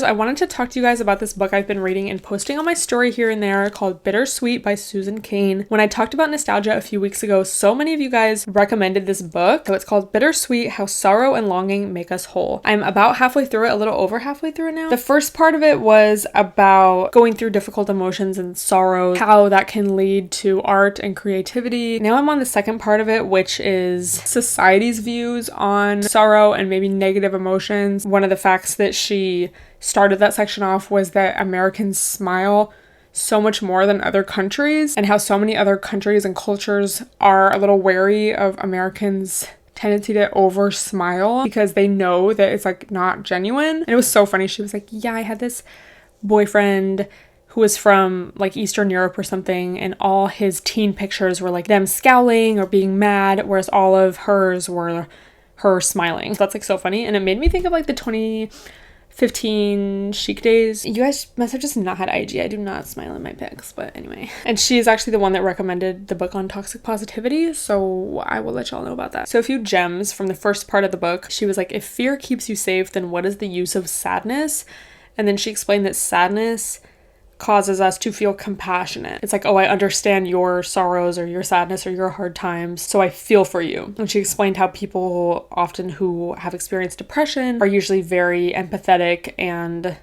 I wanted to talk to you guys about this book I've been reading and posting on my story here and there called Bittersweet by Susan Cain. When I talked about nostalgia a few weeks ago, so many of you guys recommended this book. So it's called Bittersweet: How Sorrow and Longing Make Us Whole. I'm about halfway through it, a little over halfway through it now. The first part of it was about going through difficult emotions and sorrow, how that can lead to art and creativity. Now I'm on the second part of it, which is society's views on sorrow and maybe negative emotions. One of the facts that she started that section off was that Americans smile so much more than other countries, and how so many other countries and cultures are a little wary of Americans' tendency to over smile because they know that it's like not genuine. And it was so funny. She was like, yeah, I had this boyfriend who was from like Eastern Europe or something, and all his teen pictures were like them scowling or being mad, whereas all of hers were her smiling. So that's like so funny. And it made me think of like the 2015 chic days. You guys must have just not had IG. I do not smile in my pics, but anyway. And she is actually the one that recommended the book on toxic positivity, so I will let y'all know about that. So a few gems from the first part of the book. She was like, if fear keeps you safe, then what is the use of sadness? And then she explained that sadness causes us to feel compassionate. It's like, oh, I understand your sorrows or your sadness or your hard times, so I feel for you. And she explained how people often who have experienced depression are usually very empathetic and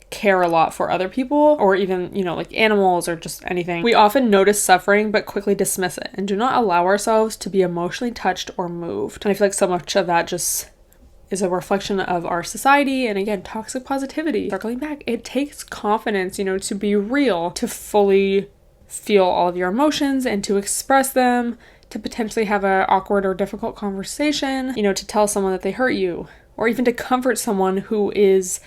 care a lot for other people, or even, like animals or just anything. We often notice suffering but quickly dismiss it and do not allow ourselves to be emotionally touched or moved. And I feel like so much of that just is a reflection of our society, and again, toxic positivity. Circling back, it takes confidence, to be real, to fully feel all of your emotions and to express them, to potentially have an awkward or difficult conversation, to tell someone that they hurt you, or even to comfort someone who is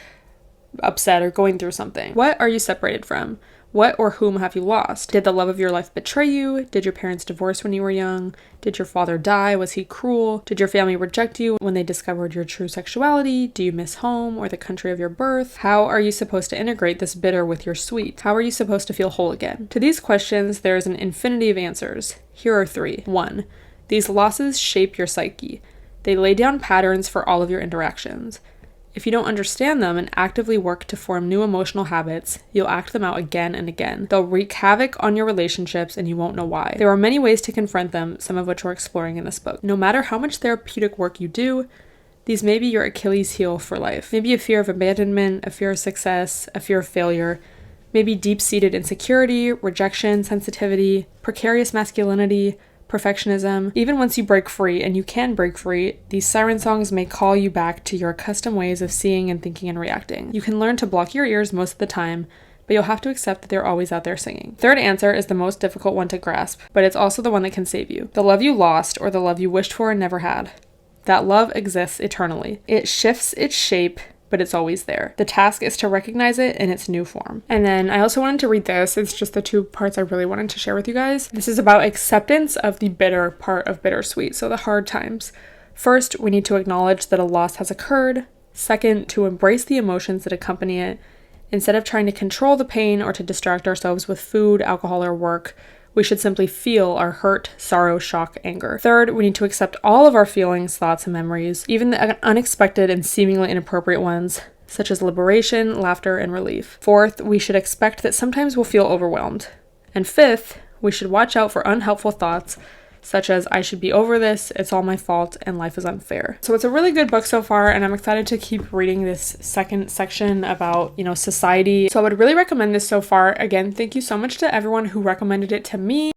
upset or going through something. What are you separated from? What or whom have you lost? Did the love of your life betray you? Did your parents divorce when you were young? Did your father die? Was he cruel? Did your family reject you when they discovered your true sexuality? Do you miss home or the country of your birth? How are you supposed to integrate this bitter with your sweet? How are you supposed to feel whole again? To these questions, there is an infinity of answers. Here are 3. 1. These losses shape your psyche. They lay down patterns for all of your interactions. If you don't understand them and actively work to form new emotional habits, you'll act them out again and again. They'll wreak havoc on your relationships and you won't know why. There are many ways to confront them, some of which we're exploring in this book. No matter how much therapeutic work you do, these may be your Achilles heel for life. Maybe a fear of abandonment, a fear of success, a fear of failure, maybe deep-seated insecurity, rejection, sensitivity, precarious masculinity, perfectionism. Even once you break free, and you can break free, these siren songs may call you back to your accustomed ways of seeing and thinking and reacting. You can learn to block your ears most of the time, but you'll have to accept that they're always out there singing. Third answer is the most difficult one to grasp, but it's also the one that can save you. The love you lost, or the love you wished for and never had. That love exists eternally. It shifts its shape, but it's always there. The task is to recognize it in its new form. And then I also wanted to read this. It's just the 2 parts I really wanted to share with you guys. This is about acceptance of the bitter part of bittersweet, so the hard times. First, we need to acknowledge that a loss has occurred. Second, to embrace the emotions that accompany it. Instead of trying to control the pain or to distract ourselves with food, alcohol, or work, we should simply feel our hurt, sorrow, shock, anger. Third, we need to accept all of our feelings, thoughts, and memories, even the unexpected and seemingly inappropriate ones, such as liberation, laughter, and relief. Fourth, we should expect that sometimes we'll feel overwhelmed. And fifth, we should watch out for unhelpful thoughts, such as, I should be over this, it's all my fault, and life is unfair. So it's a really good book so far, and I'm excited to keep reading this second section about, society. So I would really recommend this so far. Again, thank you so much to everyone who recommended it to me.